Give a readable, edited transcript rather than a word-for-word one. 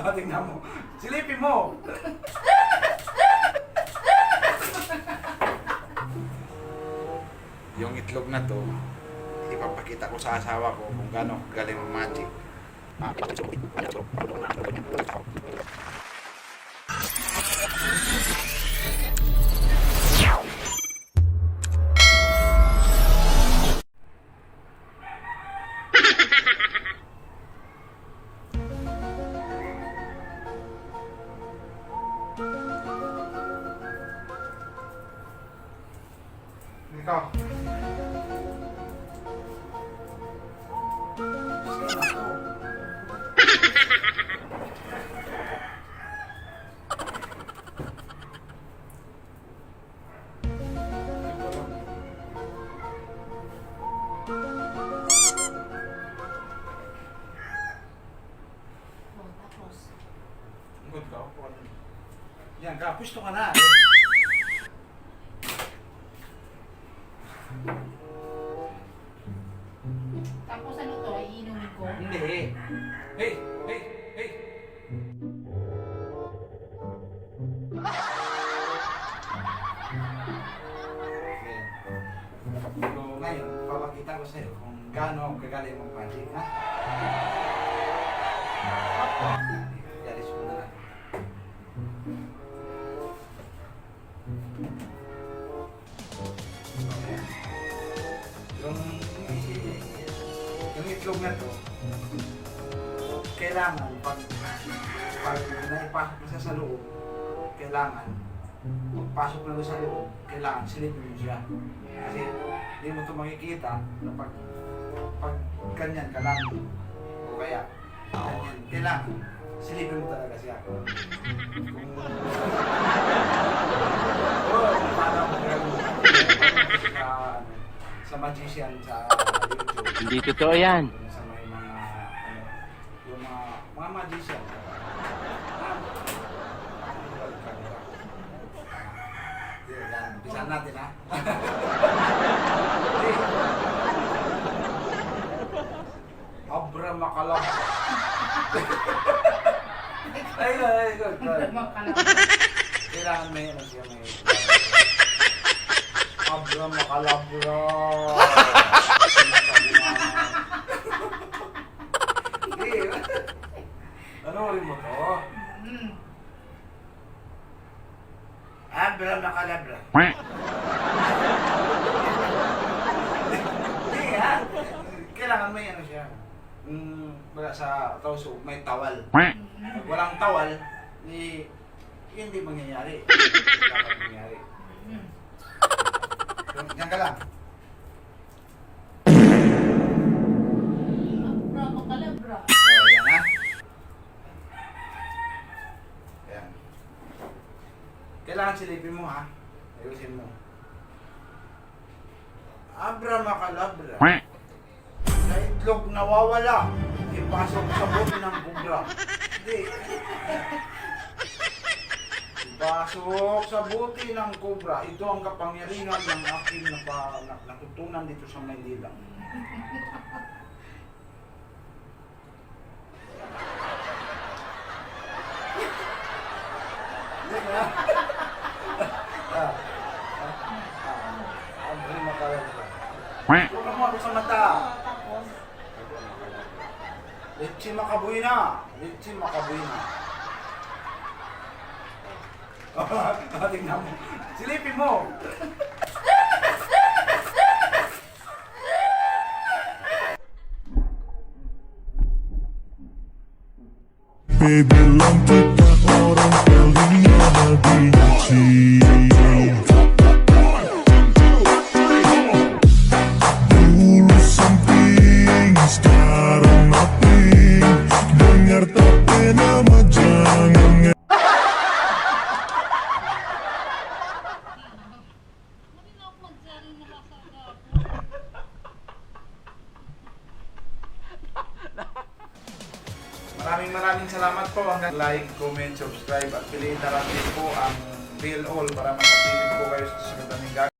Tingnan mo. Silipin mo. Yung itlog na to, ipapakita ko sa asawa ko kung gaano galing ang magic. Ikaw. Good ka. Yan ka, pusto ka na. Tapos ano to, iinumin ko? Hindi. Hey! Hey! Hey! So, ngayon, papakita ko sa'yo kung gaano kagaling mong magic, ha? Yaris mo na lang. Yung itlog na to, kailangan pag naipasok mo siya sa loob, kailangan pagpasok na doon sa loob, kailangan silipin mo siya. Kasi hindi mo ito makikita na pag ganyan ka lang o kaya ganyan, kailangan silipin mo talaga siya. Kung paano mo sa magician sa YouTube. Hindi totoo yan. Sa may mga yung mga magician. Yan, bisan natin ha. Abra makalab. Ay, good. Kailangan may ano siya, may Abra makalabra. Ano rin mo to? Abra makalabra. Hindi ha. Kailangan may ano siya. Wala sa tawso, may tawal. Walang tawal, hindi mangyayari. Dapat mangyayari. Diyan ka lang. Abra, makalabra. Yan ha. Yan. Kailangan silipin mo ha. Ayusin mo. Abra makalabra. Sa itlog nawawala. Ipasok sa buti ng bugra. Hindi. Ipasok sa buti ng kobra. Ito ang kapangyarihan ng aking natutunan dito sa Maynila. Hindi na. Ang bring makalabra. Huwag ka mo sa mata. Tapos, Leche makabuina. Leche makabuina. Tingnan mo. Silipin mo. Bibilang kita orang paling benci. Dulu something, sekarang nothing. Dengar tapi nama jangan. Maraming salamat po. Hanggang like, comment, subscribe at piliin na lang din po ang Bill All para makapilit po kayo sa susunod na